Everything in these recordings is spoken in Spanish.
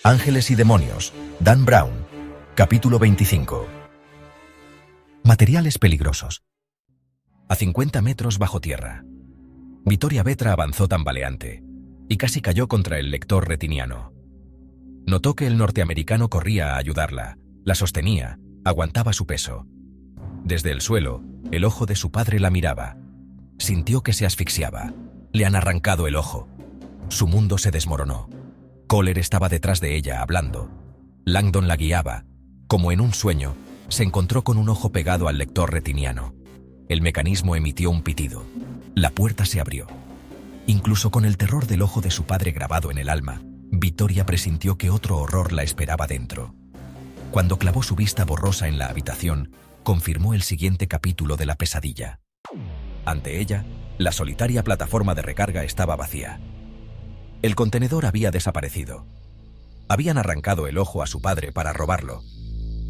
Ángeles y demonios, Dan Brown, capítulo 25. Materiales peligrosos. A 50 metros bajo tierra. Vittoria Vetra avanzó tambaleante y casi cayó contra el lector retiniano. Notó que el norteamericano corría a ayudarla, la sostenía, aguantaba su peso. Desde el suelo, el ojo de su padre la miraba. Sintió que se asfixiaba. Le han arrancado el ojo. Su mundo se desmoronó. Kohler estaba detrás de ella, hablando. Langdon la guiaba. Como en un sueño, se encontró con un ojo pegado al lector retiniano. El mecanismo emitió un pitido. La puerta se abrió. Incluso con el terror del ojo de su padre grabado en el alma, Vittoria presintió que otro horror la esperaba dentro. Cuando clavó su vista borrosa en la habitación, confirmó el siguiente capítulo de la pesadilla. Ante ella, la solitaria plataforma de recarga estaba vacía. El contenedor había desaparecido. Habían arrancado el ojo a su padre para robarlo.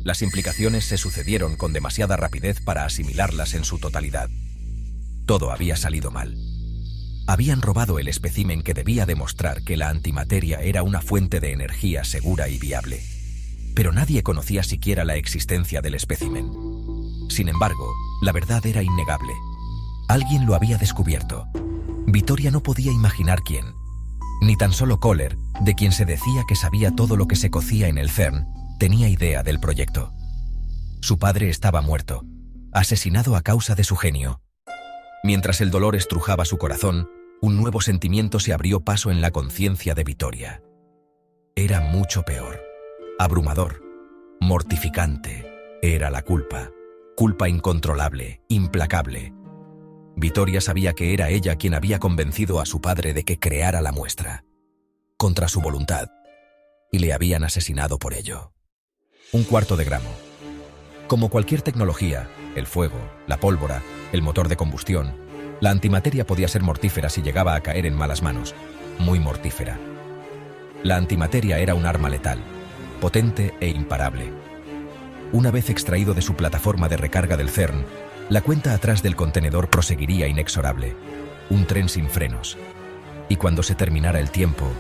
Las implicaciones se sucedieron con demasiada rapidez para asimilarlas en su totalidad. Todo había salido mal. Habían robado el espécimen que debía demostrar que la antimateria era una fuente de energía segura y viable. Pero nadie conocía siquiera la existencia del espécimen. Sin embargo, la verdad era innegable. Alguien lo había descubierto. Vittoria no podía imaginar quién. Ni tan solo Kohler, de quien se decía que sabía todo lo que se cocía en el CERN, tenía idea del proyecto. Su padre estaba muerto, asesinado a causa de su genio. Mientras el dolor estrujaba su corazón, un nuevo sentimiento se abrió paso en la conciencia de Vittoria. Era mucho peor, abrumador, mortificante. Era la culpa, culpa incontrolable, implacable. Vittoria sabía que era ella quien había convencido a su padre de que creara la muestra, contra su voluntad, y le habían asesinado por ello. 1/4 de gramo. Como cualquier tecnología, el fuego, la pólvora, el motor de combustión, la antimateria podía ser mortífera si llegaba a caer en malas manos, muy mortífera. La antimateria era un arma letal, potente e imparable. Una vez extraído de su plataforma de recarga del CERN, la cuenta atrás del contenedor proseguiría inexorable, un tren sin frenos. Y cuando se terminara el tiempo,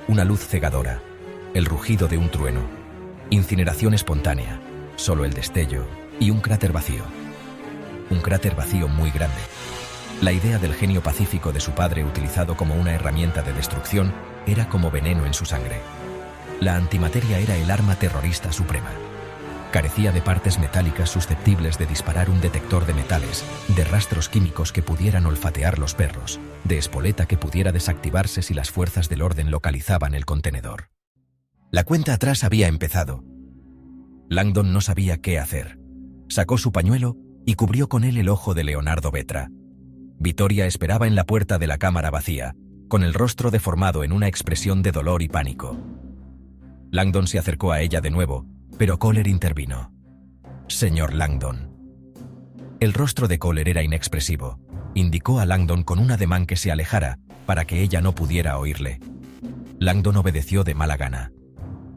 una luz cegadora, el rugido de un trueno, incineración espontánea, solo el destello y un cráter vacío. Un cráter vacío muy grande. La idea del genio pacífico de su padre utilizado como una herramienta de destrucción era como veneno en su sangre. La antimateria era el arma terrorista suprema. Carecía de partes metálicas susceptibles de disparar un detector de metales, de rastros químicos que pudieran olfatear los perros, de espoleta que pudiera desactivarse si las fuerzas del orden localizaban el contenedor. La cuenta atrás había empezado. Langdon no sabía qué hacer. Sacó su pañuelo y cubrió con él el ojo de Leonardo Vetra. Vittoria esperaba en la puerta de la cámara vacía, con el rostro deformado en una expresión de dolor y pánico. Langdon se acercó a ella de nuevo, pero Kohler intervino. «Señor Langdon». El rostro de Kohler era inexpresivo. Indicó a Langdon con un ademán que se alejara para que ella no pudiera oírle. Langdon obedeció de mala gana.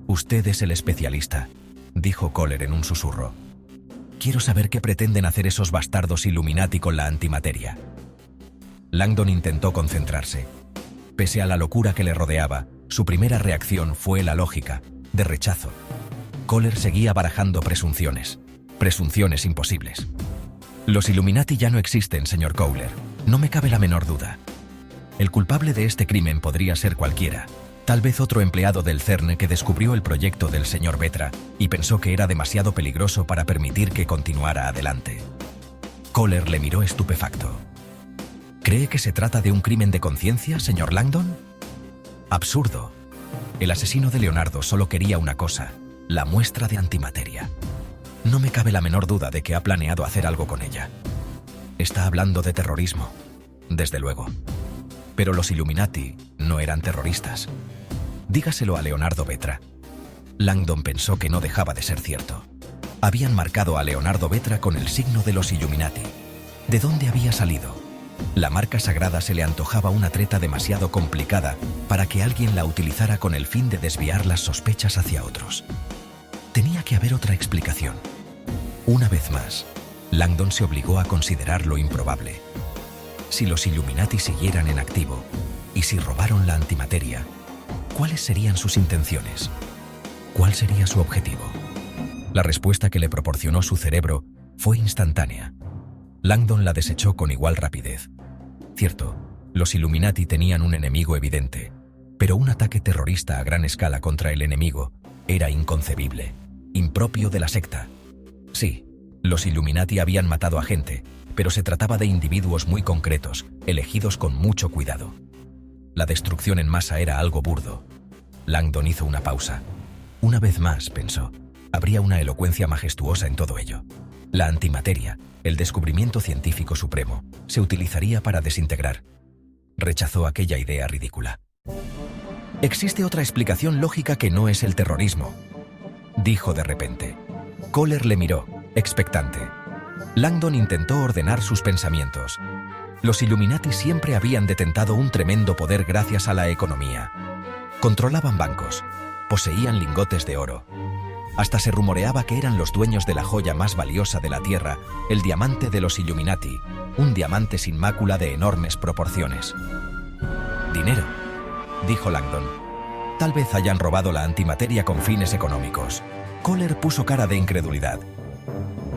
«Usted es el especialista», dijo Kohler en un susurro. «Quiero saber qué pretenden hacer esos bastardos Illuminati con la antimateria». Langdon intentó concentrarse. Pese a la locura que le rodeaba, su primera reacción fue la lógica, de rechazo. Kohler seguía barajando presunciones imposibles. «Los Illuminati ya no existen, señor Kohler. No me cabe la menor duda. El culpable de este crimen podría ser cualquiera. Tal vez otro empleado del CERN que descubrió el proyecto del señor Vetra y pensó que era demasiado peligroso para permitir que continuara adelante». Kohler le miró estupefacto. «¿Cree que se trata de un crimen de conciencia, señor Langdon?» «Absurdo. El asesino de Leonardo solo quería una cosa, la muestra de antimateria. No me cabe la menor duda de que ha planeado hacer algo con ella. Está hablando de terrorismo, desde luego. Pero los Illuminati no eran terroristas. Dígaselo a Leonardo Vetra». Langdon pensó que no dejaba de ser cierto. Habían marcado a Leonardo Vetra con el signo de los Illuminati. ¿De dónde había salido? La marca sagrada se le antojaba una treta demasiado complicada para que alguien la utilizara con el fin de desviar las sospechas hacia otros. Tenía que haber otra explicación. Una vez más, Langdon se obligó a considerar lo improbable. Si los Illuminati siguieran en activo, y si robaron la antimateria, ¿cuáles serían sus intenciones? ¿Cuál sería su objetivo? La respuesta que le proporcionó su cerebro fue instantánea. Langdon la desechó con igual rapidez. Cierto, los Illuminati tenían un enemigo evidente, pero un ataque terrorista a gran escala contra el enemigo era inconcebible, impropio de la secta. Sí, los Illuminati habían matado a gente, pero se trataba de individuos muy concretos, elegidos con mucho cuidado. La destrucción en masa era algo burdo. Langdon hizo una pausa. Una vez más, pensó, habría una elocuencia majestuosa en todo ello. La antimateria, el descubrimiento científico supremo, se utilizaría para desintegrar. Rechazó aquella idea ridícula. Existe otra explicación lógica que no es el terrorismo, dijo de repente. Kohler le miró, expectante. Langdon intentó ordenar sus pensamientos. Los Illuminati siempre habían detentado un tremendo poder gracias a la economía. Controlaban bancos, poseían lingotes de oro. Hasta se rumoreaba que eran los dueños de la joya más valiosa de la Tierra, el diamante de los Illuminati, un diamante sin mácula de enormes proporciones. Dinero, dijo Langdon. Tal vez hayan robado la antimateria con fines económicos. Kohler puso cara de incredulidad.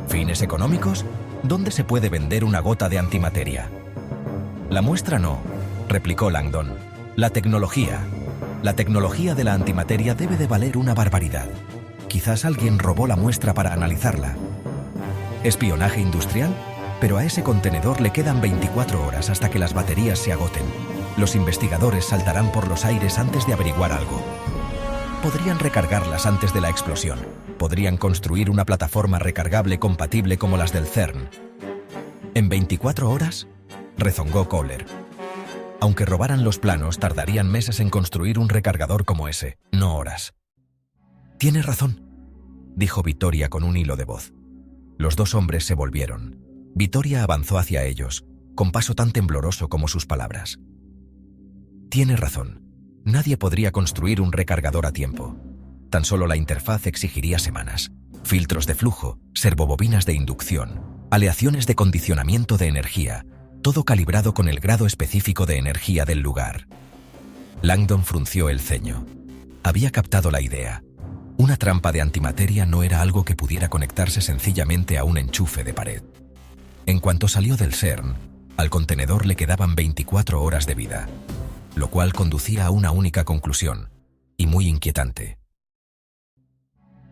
¿Fines económicos? ¿Dónde se puede vender una gota de antimateria? La muestra no, replicó Langdon. La tecnología. La tecnología de la antimateria debe de valer una barbaridad. Quizás alguien robó la muestra para analizarla. ¿Espionaje industrial? Pero a ese contenedor le quedan 24 horas hasta que las baterías se agoten. Los investigadores saltarán por los aires antes de averiguar algo. Podrían recargarlas antes de la explosión. Podrían construir una plataforma recargable compatible como las del CERN. ¿En 24 horas? Rezongó Kohler. Aunque robaran los planos, tardarían meses en construir un recargador como ese, no horas. Tienes razón, dijo Vittoria con un hilo de voz. Los dos hombres se volvieron. Vittoria avanzó hacia ellos, con paso tan tembloroso como sus palabras. Tienes razón. Nadie podría construir un recargador a tiempo. Tan solo la interfaz exigiría semanas. Filtros de flujo, servobobinas de inducción, aleaciones de condicionamiento de energía, todo calibrado con el grado específico de energía del lugar. Langdon frunció el ceño. Había captado la idea. Una trampa de antimateria no era algo que pudiera conectarse sencillamente a un enchufe de pared. En cuanto salió del CERN, al contenedor le quedaban 24 horas de vida, lo cual conducía a una única conclusión, y muy inquietante.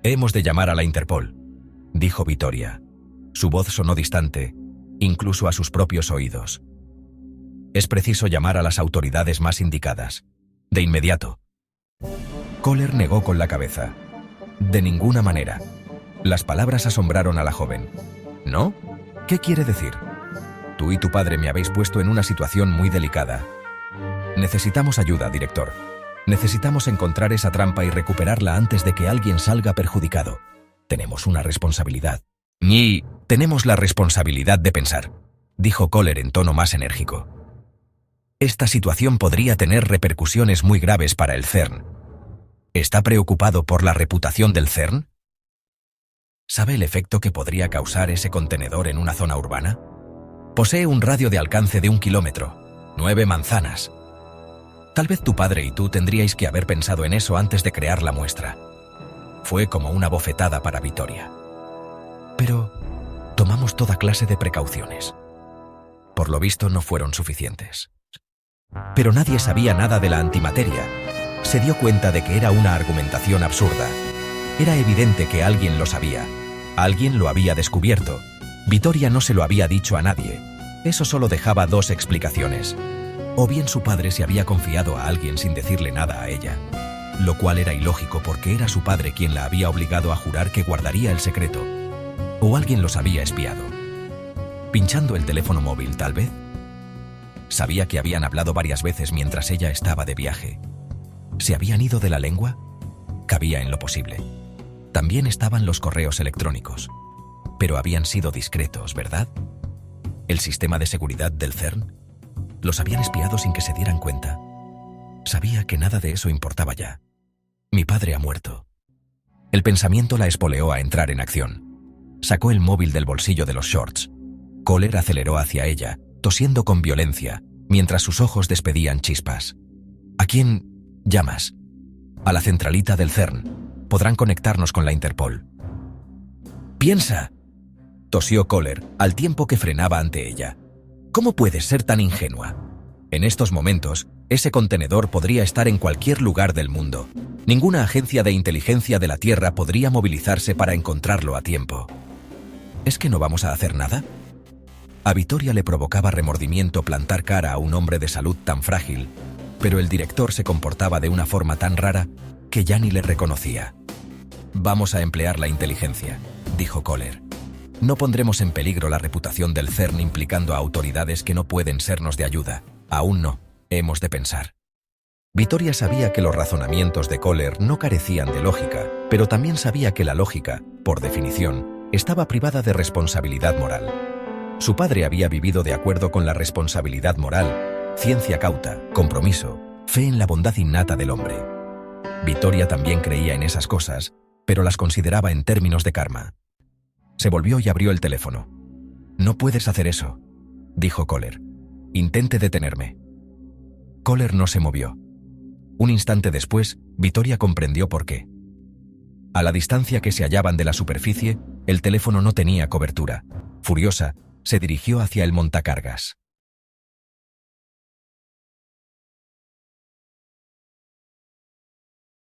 «Hemos de llamar a la Interpol», dijo Vittoria. Su voz sonó distante, incluso a sus propios oídos. «Es preciso llamar a las autoridades más indicadas. De inmediato». Kohler negó con la cabeza. «De ninguna manera». Las palabras asombraron a la joven. «¿No? ¿Qué quiere decir?» «Tú y tu padre me habéis puesto en una situación muy delicada. Necesitamos ayuda, director. Necesitamos encontrar esa trampa y recuperarla antes de que alguien salga perjudicado. Tenemos una responsabilidad». «Y tenemos la responsabilidad de pensar», dijo Kohler en tono más enérgico. «Esta situación podría tener repercusiones muy graves para el CERN. ¿Está preocupado por la reputación del CERN? ¿Sabe el efecto que podría causar ese contenedor en una zona urbana? Posee un radio de alcance de 1 kilómetro, 9 manzanas. Tal vez tu padre y tú tendríais que haber pensado en eso antes de crear la muestra». Fue como una bofetada para Vittoria. «Pero tomamos toda clase de precauciones». Por lo visto no fueron suficientes. Pero nadie sabía nada de la antimateria. Se dio cuenta de que era una argumentación absurda. Era evidente que alguien lo sabía. Alguien lo había descubierto. Vittoria no se lo había dicho a nadie. Eso solo dejaba dos explicaciones. O bien su padre se había confiado a alguien sin decirle nada a ella, lo cual era ilógico porque era su padre quien la había obligado a jurar que guardaría el secreto. O alguien los había espiado. Pinchando el teléfono móvil, tal vez. Sabía que habían hablado varias veces mientras ella estaba de viaje. ¿Se habían ido de la lengua? Cabía en lo posible. También estaban los correos electrónicos. Pero habían sido discretos, ¿verdad? ¿El sistema de seguridad del CERN? Los habían espiado sin que se dieran cuenta. Sabía que nada de eso importaba ya. Mi padre ha muerto. El pensamiento la espoleó a entrar en acción. Sacó el móvil del bolsillo de los shorts. Kohler aceleró hacia ella, tosiendo con violencia, mientras sus ojos despedían chispas. ¿A quién llamas? A la centralita del CERN. podrán conectarnos con la Interpol. «Piensa», tosió Kohler, al tiempo que frenaba ante ella. «¿Cómo puedes ser tan ingenua? En estos momentos, ese contenedor podría estar en cualquier lugar del mundo. Ninguna agencia de inteligencia de la Tierra podría movilizarse para encontrarlo a tiempo. ¿Es que no vamos a hacer nada?» A Vittoria le provocaba remordimiento plantar cara a un hombre de salud tan frágil, pero el director se comportaba de una forma tan rara que ya ni le reconocía. «Vamos a emplear la inteligencia», dijo Kohler. «No pondremos en peligro la reputación del CERN implicando a autoridades que no pueden sernos de ayuda. Aún no, hemos de pensar». Vittoria sabía que los razonamientos de Kohler no carecían de lógica, pero también sabía que la lógica, por definición, estaba privada de responsabilidad moral. Su padre había vivido de acuerdo con la responsabilidad moral, ciencia cauta, compromiso, fe en la bondad innata del hombre. Vittoria también creía en esas cosas, pero las consideraba en términos de karma. Se volvió y abrió el teléfono. «No puedes hacer eso», dijo Kohler. «Intente detenerme». Kohler no se movió. Un instante después, Vittoria comprendió por qué. A la distancia que se hallaban de la superficie, el teléfono no tenía cobertura. Furiosa, se dirigió hacia el montacargas.